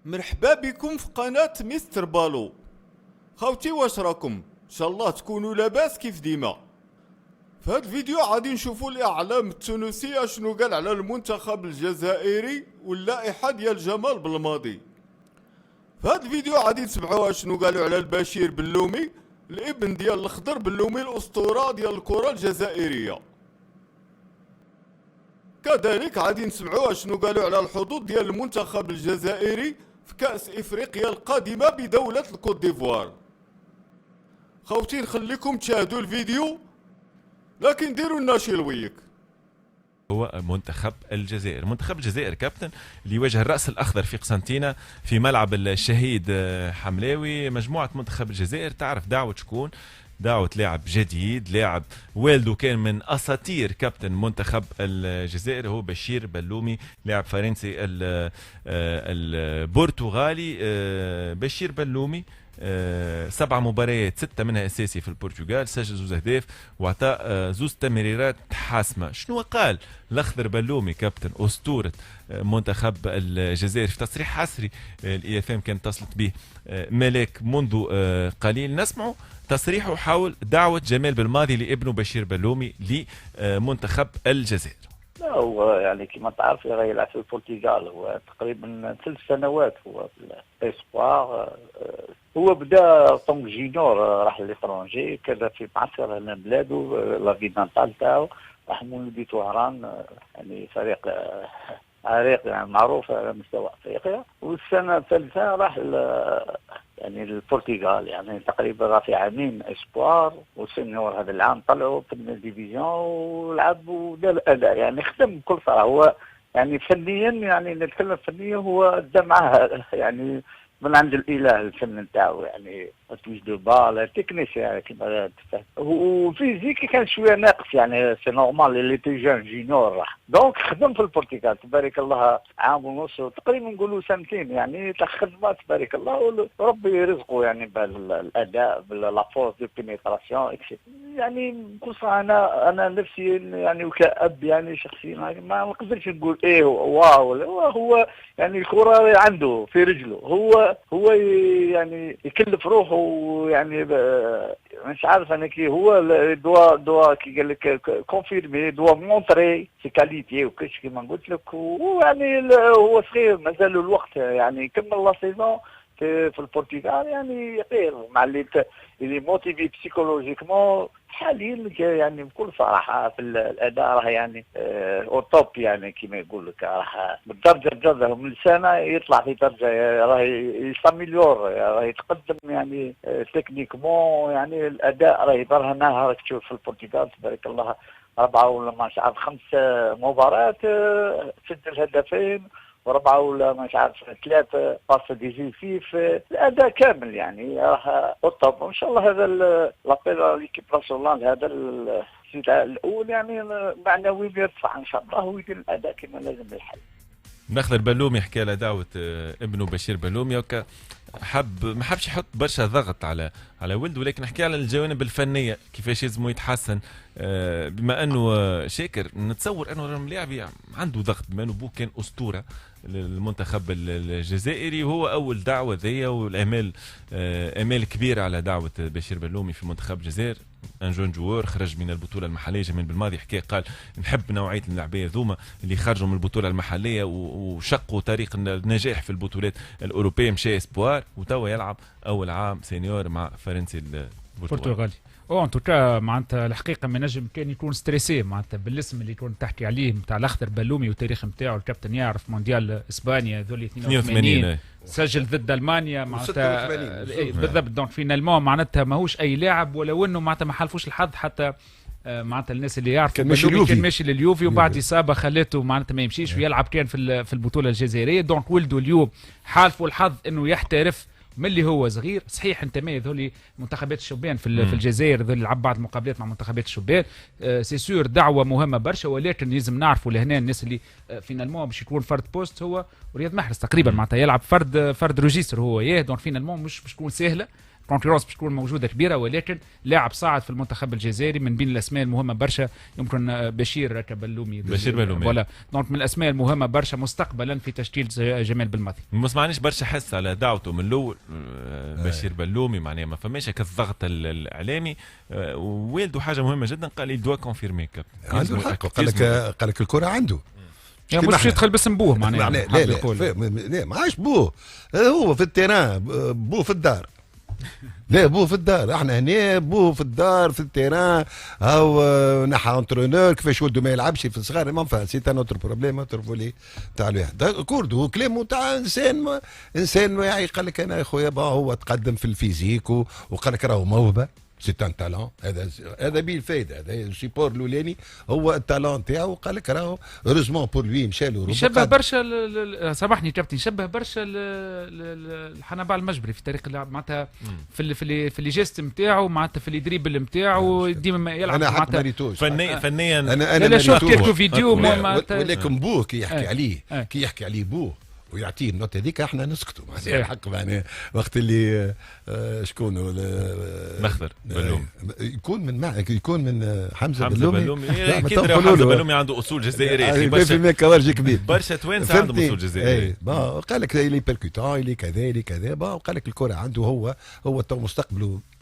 مرحبا بكم في قناة مستر بالو. خاوتي واش راكم؟ ان شاء الله تكونوا لاباس كيف ديما. في هذا الفيديو غادي نشوفوا الاعلام التونسي شنو قال على المنتخب الجزائري واللائحة ديال جمال بالماضي. في هذا الفيديو غادي نسمعوا شنو قالوا على البشير بلومي الابن ديال الخضر بلومي الاسطورة ديال الكرة الجزائرية. كذلك غادي نسمعوا شنو قالوا على الحظوظ ديال المنتخب الجزائري في كأس إفريقيا القادمة بدولة الكوت ديفوار. خوتي نخليكم تشاهدوا الفيديو، لكن ديروا لنا شي لويك. هو منتخب الجزائر. منتخب الجزائر كابتن اللي يواجه الرأس الأخضر في قسنطينة في ملعب الشهيد حملاوي. مجموعة منتخب الجزائر تعرف دعوة شكون؟ دعوة لاعب جديد، لاعب والده كان من أساطير كابتن منتخب الجزائر، هو بشير بلومي، لاعب فرنسي البرتغالي. بشير بلومي 7 مباريات 6 منها اساسي في البرتغال، سجل 2 اهداف واعطى 2 تمريرات حاسمه. شنو قال الاخضر بلومي كابتن اسطوره منتخب الجزائر في تصريح حصري الاي اف ام كانت اتصلت به ملاك منذ قليل؟ نسمعوا تصريحه حول دعوه جمال بالماضي لابنه بشير بلومي لمنتخب الجزائر. لا هو يعني كما تعرف راه يلعب في البرتغال، هو تقريبا 3 سنوات هو في الاسبوار. هو بدا طونك جينيور، راح للفرنجي كذا في معسكر هنا بلادو لافي ناتال تاعو، راح مولودية وهران، يعني فريق عريق يعني معروف على مستوى افريقيا. والسنه الثالثه راح يعني البرتغال، يعني تقريبا راه في عامين اسبوار وسينيور. هذا العام طلعوا في الديفيزيون ولعب ودار الاداء، يعني خدم بكل صراحه. هو يعني فنيا، يعني نتكلم فنيا، هو دا معاه يعني من عند الاله الفن نتاعو، يعني تويج دو بال تكنيسيان كيما تفهم. وفيزيكي كان شويه ناقص، يعني سي نورمال اللي تي جون جينيور راح دونك خدم في البرتغال تبارك الله عام ونص تقريبا نقولوا سنتين، يعني تاع خدمه تبارك الله، وربي يرزقه يعني بالاداء باللافورس دو بينيتراسيون يعني بكل صراحه. انا نفسي يعني وكأب يعني شخصيا ما نقدرش نقول ايه واو، هو يعني الكره عنده في رجله، هو يعني يكلف روحه، يعني مش عارف انا كي هو دوا كي قال لك كونفيرمي دوا مونتري سي كاليتي وكاش كيما قلت لك. ويعني هو صغير مازال الوقت، يعني يكمل لا سيزون في البرتغال، يعني غير مع اللي موتيفي بسيكولوجيكمون حاليا، يعني بكل صراحه في الاداء راه يعني او توب، يعني كما يقول لك راه بالدرجه من سنه يطلع في درجه، راه يساميليور، راه يتقدم يعني تكنيكمون، يعني الاداء راه يبرهنها. راك تشوف في البرتغال تبارك الله 4 ولا ما عارف 5 مباريات سجل هدفين، و4 ولا مش عارف 3 باس ديزيسيف، الاداء كامل يعني راه الطب. وان شاء الله هذا لابيل ليكيب ناسيونال هذا الاستدعاء الاول يعني معنوي بيرفع ان شاء الله ويدير الاداء كما لازم الحل. ناخذ بلومي حكى على دعوه ابنه بشير بلومي، ما حبش يحط برشا ضغط على ولده، ولكن حكى على الجوانب الفنيه كيفاش لازم يتحسن. بما انه شاكر نتصور انه اللاعب عنده ضغط، بما انه بوه كان اسطوره للمنتخب الجزائري، وهو اول دعوه ذي والامال امال كبيره على دعوه بشير بلومي في منتخب الجزائر. ان جون جوور خرج من البطوله المحليه. جمال بالماضي حكى قال نحب نوعيه اللاعبيه ذوما اللي خرجوا من البطوله المحليه وشقوا طريق النجاح في البطولات الاوروبيه، مشى اسبوار وتوا يلعب اول عام سينيور مع فرنسي البرتغالي. ان توكا معناتها الحقيقه ما نجم كان يكون ستريسي معناتها بالاسم اللي كنت تحكي عليه نتاع الاخضر بلومي والتاريخ نتاعو. الكابتن يعرف مونديال اسبانيا ذول 82 سجل ضد المانيا معناتها بالضبط. دونك فينالمون معناتها ماهوش اي لاعب، ولو انه معناتها ما حالفوش الحظ حتى معناتها الناس اللي يعرفوا كان ماشي لليوفي وبعد اصابه خلته معناتها ما يمشيش ويلعب كان في البطوله الجزائريه. دونك ولده اليوم حالفوا الحظ انه يحترف من اللي هو صغير. صحيح انتمى ذولي منتخبات الشبان في الجزائر، ذولي لعب بعض المقابلات مع منتخبات الشبان. سي سور دعوه مهمه برشا، ولكن لازم نعرفوا لهنا الناس اللي فينالمون باش يكون فرد بوست هو ورياض محرز تقريبا معناتها يلعب فرد روجيستر هو دونك فينالمون مش تكون سهله كونكورونس باش تكون موجوده كبيره، ولكن لاعب صاعد في المنتخب الجزائري من بين الاسماء المهمه برشا. يمكن بشير بلومي ولا دونك من الاسماء المهمه برشا مستقبلا في تشكيل جمال بالماضي. ما سمعنيش برشا حس على دعوته من الاول بشير بلومي، معناها ما فماش كالضغط الاعلامي. والده حاجه مهمه جدا، قال لي دوا كونفيرمي كابتن عنده الحق، قال لك الكره عنده يعني مش يدخل باسم بوه معناها. لا ما عادش بوه، هو في التيران بوه في الدار. لا بوه في الدار، احنا هنا بوه في الدار في التيران، او نحى انترونور كيفاش ولده ما يلعبش في الصغار. ما فهم سي ان اوتر بروبليم اوتر فولي تاع الواحد كوردو كلامه تاع انسان واعي. قال لك انا يا خويا هو تقدم في الفيزيك وقال لك راهو موهبه، سي ان تالون. هذا بيه الفايده، هذا السيبور الاولاني هو التالون تاعو. قال لك راهو هوريزمون بور لوي مشى له يشبه برشا سامحني كابتن، يشبه برشا الحنبال المجبري في طريقه اللعب معناتها في لي جيست نتاعو، معناتها في لي دريبل نتاعو ديما يلعب معناتها فنيا. انا شفت كيلكو فيديو ولكن بوه كي يحكي عليه بوه ويعطيه النوت هذيك احنا نسكتوا معناها الحق. معناها وقت اللي شكون مخضر بلومي يكون من حمزه بلومي. اكيد حمزه بلومي عنده اصول جزائريه برشا كوارج كبير، برشا توانسه عندهم اصول جزائريه. قال لك اللي بيركوتون اللي كذا وقال لك الكره عنده هو تو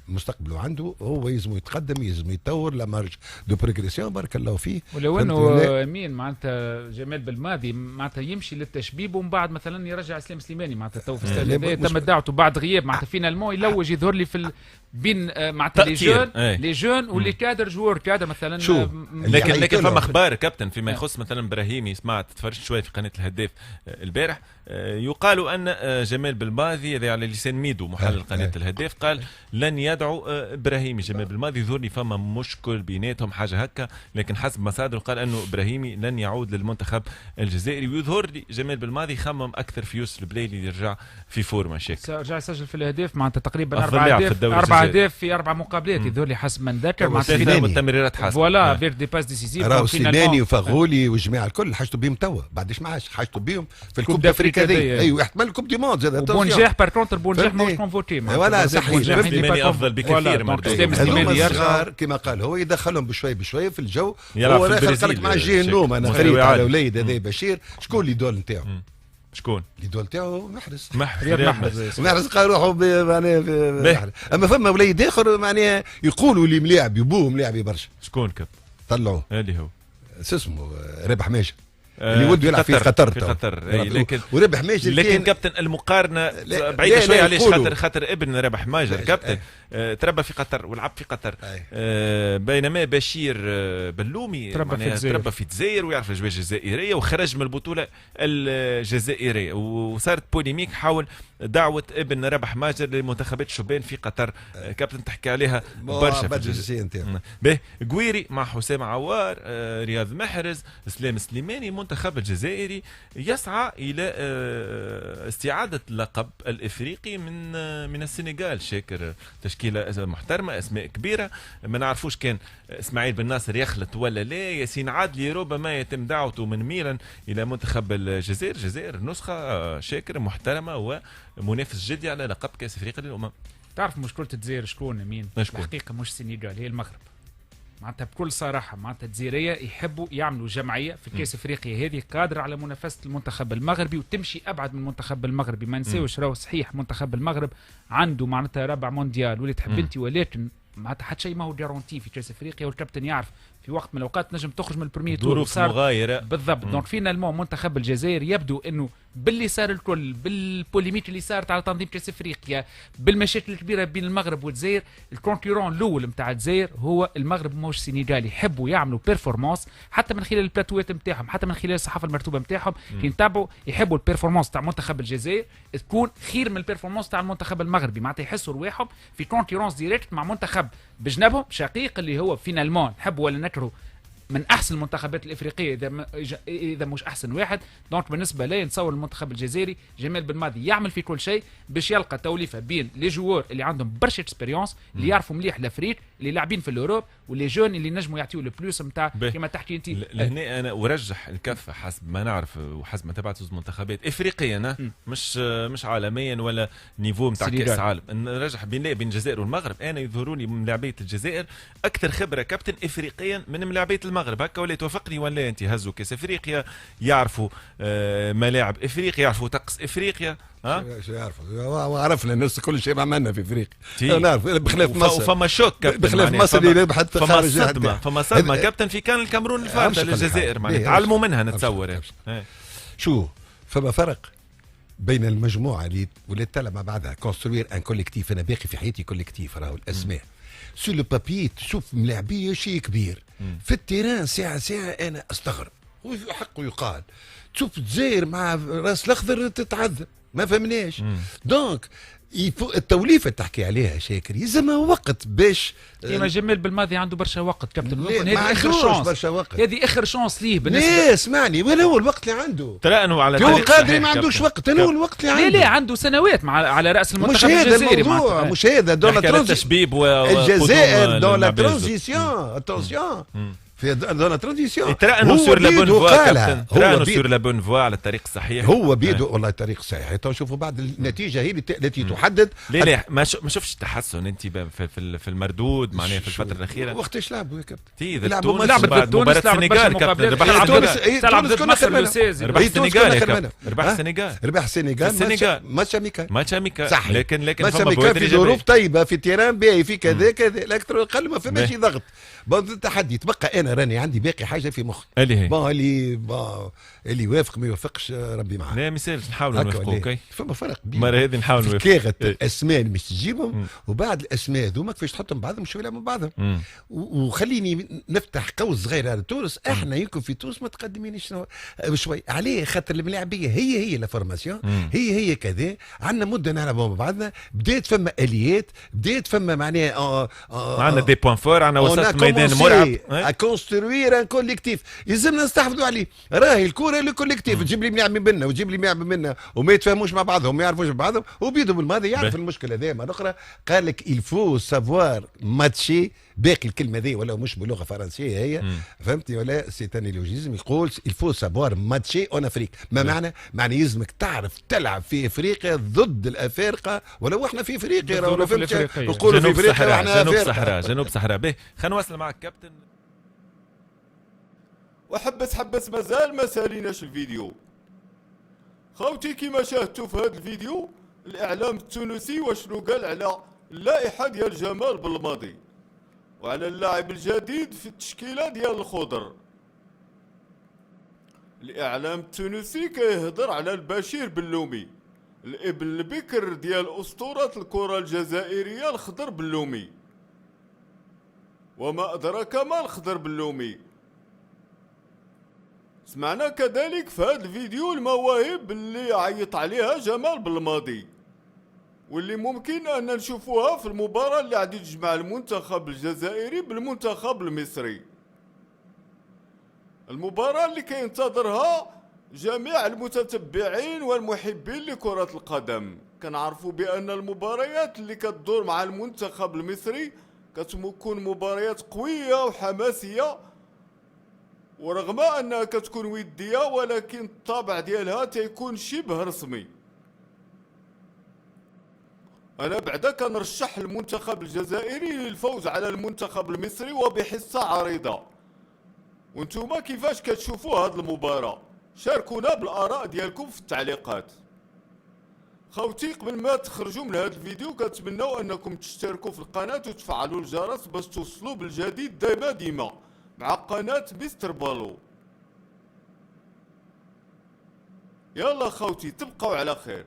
مستقبله عنده، هو يلزم يتقدم، يلزم يتطور، لا مارج دو بروغريسيون بارك الله فيه. ولو انه مين معناتها جمال بالماضي معناتها يمشي للتشبيب ومن بعد مثلا يرجع اسلام سليماني معناتها تو في الاستاد تم دعوته بعد غياب معناتها فينالمون يلوج يظهر لي في بين معناتها لي جون واللي كادر جوور كادر مثلا. لكن فما اخبار كابتن فيما يخص مثلا ابراهيمي. سمعت تفرجت شويه في قناه الهداف البارح، يقال ان جمال بالماضي هذا على لسان ميدو محلل قناه الهداف قال لن يدعو ابراهيمي جمال بالماضي. يظهر لي فما مشكل بيناتهم حاجه هكا، لكن حسب مصادر قال انه ابراهيمي لن يعود للمنتخب الجزائري. ويظهر لي جمال بالماضي خمم اكثر في يوسف البليلي يرجع في فورما شيك. رجع يسجل في الاهداف معناتها تقريبا 4 اهداف في 4 مقابلات. يظهر لي حسب من ذكر معناتها تمريرات حاسمه فوالا فير دي باس ديسيزيف. راهو سليماني وفاغولي والجماعه الكل حاجتوا بهم توا، بعدش ما عادش حاجتوا بهم في الكوب دافريكا هذه. ايوه احتمال الكوب دي موند زاد بونجاح بار كونتر بونجاح ماهوش كونفوتي ولا صحيح. سليماني افضل بكثير من هذوما الصغار كما قال هو يدخلهم بشوي بشوي في الجو. هو قال لك مع جهه النوم انا قريت على اولاد هذا بشير. شكون اللي دول نتاعو؟ شكون اللي دول نتاعو؟ محرز قال روحوا معناها. اما فما وليد اخر معناها يقولوا اللي ملاعب يبوه ملاعب برشا. شكون كابتن؟ طلعوه اللي هو اسمه رابح ماجد اللي وده يلعب في قطر. في قطر لكن وربح ماجر. لكن كابتن المقارنه بعيده شويه. علاش؟ خاطر ابن ربح ماجر كابتن تربى في قطر ولعب في قطر. بينما بشير بلومي تربى في الجزائر ويعرف الاجواء الجزائريه وخرج من البطوله الجزائريه. وصارت بوليميك حول دعوه ابن ربح ماجر لمنتخبات الشبان في قطر. كابتن تحكي عليها برشا في الجزائر. قويري مع حسام عوار، رياض محرز، اسلام سليماني. المنتخب الجزائري يسعى الى استعاده اللقب الافريقي من السنغال. شاكر تشكيله محترمه، اسماء كبيره. ما نعرفوش كان اسماعيل بن ناصر يخلط ولا لا. ياسين عادلي ربما يتم دعوته من ميلان الى منتخب الجزائر. الجزائر نسخه شاكر محترمه ومنافس جدي على لقب كاس افريقيا للامم. تعرف مشكله الجزائر شكون مين؟ الحقيقه مش السنغال، هي المغرب. معناتها بكل صراحه معناتها الجزائريه يحبوا يعملوا جمعيه في كاس افريقيا هذه قادره على منافسه المنتخب المغربي وتمشي ابعد من المنتخب المغربي. ما نساوش راهو صحيح منتخب المغرب عنده معناتها رابع مونديال واللي تحب انت، ولكن معناتها حتى شيء ما هو جارونتي في كاس افريقيا. والكابتن يعرف في وقت من الاوقات نجم تخرج من البريمير تور. ظروف مغايره بالضبط. دونك فينالمون منتخب الجزائر يبدو انه باللي صار الكل، بالبوليميك اللي صارت على تنظيم كاس افريقيا، بالمشاكل الكبيره بين المغرب والجزائر، الكونكورون الاول نتاع الجزائر هو المغرب مش السنغال. يحبوا يعملوا بيرفورمانس حتى من خلال البلاتوات نتاعهم، حتى من خلال الصحافه المرتوبه نتاعهم كي نتابعوا يحبوا البيرفورمانس تاع منتخب الجزائر تكون خير من البيرفورمانس تاع المنتخب المغربي. معناتها يحسوا رواحهم في كونكورونس ديريكت مع منتخب بجنبهم شقيق اللي هو فينالمون نحبوا ولا نكرهوا من احسن المنتخبات الافريقيه اذا مش احسن واحد. دونك بالنسبه لي نتصور المنتخب الجزائري جمال بالماضي يعمل في كل شيء باش يلقى توليفه بين لي جوور اللي عندهم برشا اكسبيريونس اللي يعرفوا مليح الافريق اللي لاعبين في الاوروب واللي جون اللي نجموا يعطيو البلوس نتاع كما تحكي انت. لهنا انا ارجح الكفه حسب ما نعرف وحسب ما تبعت المنتخبات افريقيا مش عالميا ولا نيفو نتاع كاس عالم. نرجح بين الجزائر والمغرب. انا يظهروا لي من لاعبيه الجزائر اكثر خبره كابتن افريقيا من لاعبيه المغرب. هكا ولا توافقني ولا انت؟ هزوا كاس افريقيا يعرفوا ملاعب افريقيا، يعرفوا طقس افريقيا. شو يعرفوا؟ عرفنا الناس كل شيء ما عملنا في افريقيا نعرف بخلاف مصر. فما شوك كابتن، بخلاف مصر اللي ربحت خارج. فما صدمه كابتن في كان الكاميرون الفارطه للجزائر معناتها تعلموا منها نتصور. شو فما فرق بين المجموعه اللي ولات تلعب مع بعضها كونستروير ان كوليكتيف. انا باقي في حياتي كوليكتيف راهو الاسماء سو لو بابي تشوف ملاعبيه شيء كبير في التيران ساعه انا استغرب وحقه يقال. تشوف الجزائر مع راس الاخضر تتعذب ما فهمناش. دونك التوليفه تحكي عليها شاكر يلزمها وقت باش كيما جمال بالماضي عنده برشا وقت كابتن. هذه اخر شانس برشا وقت، هذه اخر شانس ليه بالنسبه. ليه اسمعني وين هو الوقت اللي عنده؟ ترى انه على هو قادر ما عندوش وقت. انا هو الوقت اللي عنده لا عنده سنوات على راس المنتخب الجزائري. مش هذا الموضوع، مش هذا دون التشبيب الجزائر دون لا ترانزيسيون. اتونسيون في دون ترانزيسيون. ترى انه سور لا بون فوا كابتن، ترى انه سور لا بون فوا على الطريق الصحيح. هو بيده والله الطريق الصحيح. تو نشوفوا بعد النتيجه هي التي تحدد. لا ما شفتش تحسن انت في المردود معناها في الفتره الاخيره؟ وقتاش لعبوا يا كابتن؟ لعبوا لعبت تونس السنغال كابتن. ربح تلعب ضد مصر لوسيزي. ربح السنغال. ربح السنغال ماتش اميكال صح. لكن ماتش اميكال في ظروف طيبه في تيران باهي في كذا لكن الاقل ما فماش ضغط. التحدي تبقى. انا راني عندي باقي حاجه في مخي اللي يوافق ما يوافقش ربي معاه. لا مثال نحاولوا نوافقوا. اوكي فما فرق المره هذه نحاولوا نوافقوا. كاغت الاسماء اللي مش تجيبهم وبعد الاسماء هذوما كيفاش تحطهم بعضهم شويه من بعضهم. وخليني نفتح قوس صغير على تونس. احنا يمكن في تونس متقدمينش شوي عليه خاطر الملاعبيه هي لا فورماسيون هي كذا. عندنا مده نلعبوا مع بعضنا. بدات فما اليات بدات فما معناها عندنا دي بوان فور. عندنا وسط ميدان مرعب كونستروير ان كوليكتيف يلزمنا نستحفظوا عليه. راهي الكره اللي كوليكتيف تجيب لي ملاعب من منا وتجيب لي ملاعب من منا وما يتفاهموش مع بعضهم ما يعرفوش بعضهم. وبيدهم الماضي يعرف المشكله هذه مره اخرى. قال لك الفو سافوار ماتشي. باقي الكلمه ذي ولا مش بلغه فرنسيه هي فهمتي ولا سيتاني لوجيزم يقول الفو سافوار ماتشي اون افريك. ما معنى يلزمك تعرف تلعب في افريقيا ضد الافارقه ولو احنا في افريقيا يقولوا في افريقيا جنوب صحراء. به خلينا نواصل معك كابتن. وحبس مازال ما ساليناش الفيديو خوتي. كيما شاهدتوا في هذا الفيديو الاعلام التونسي وشنو قال على اللائحه ديال جمال بالماضي وعلى اللاعب الجديد في التشكيله ديال الخضر. الاعلام التونسي كيهضر على البشير بلومي الابن البكر ديال اسطوره الكره الجزائريه الخضر بلومي. وما ادراك ما الخضر بلومي. سمعنا كذلك في هذا الفيديو المواهب اللي عيط عليها جمال بالماضي واللي ممكن أن نشوفوها في المباراة اللي غادي تجمع المنتخب الجزائري بالمنتخب المصري. المباراة اللي كينتظرها جميع المتتبعين والمحبين لكرة القدم. كنعرفوا بأن المباريات اللي كتدور مع المنتخب المصري كتكون مباريات قوية وحماسية ورغم أنها كتكون ودية ولكن الطابع ديالها تيكون شبه رسمي. أنا بعدا كنرشح المنتخب الجزائري للفوز على المنتخب المصري وبحصة عريضة. وانتوما كيفاش كتشوفوا هاد المباراة؟ شاركونا بالآراء ديالكم في التعليقات. خوتي قبل ما تخرجوا من هذا الفيديو كنتمنوا أنكم تشتركوا في القناة وتفعلوا الجرس باش توصلوا بالجديد ديما مع قناة مستر بالو. يلا خوتي تبقوا على خير.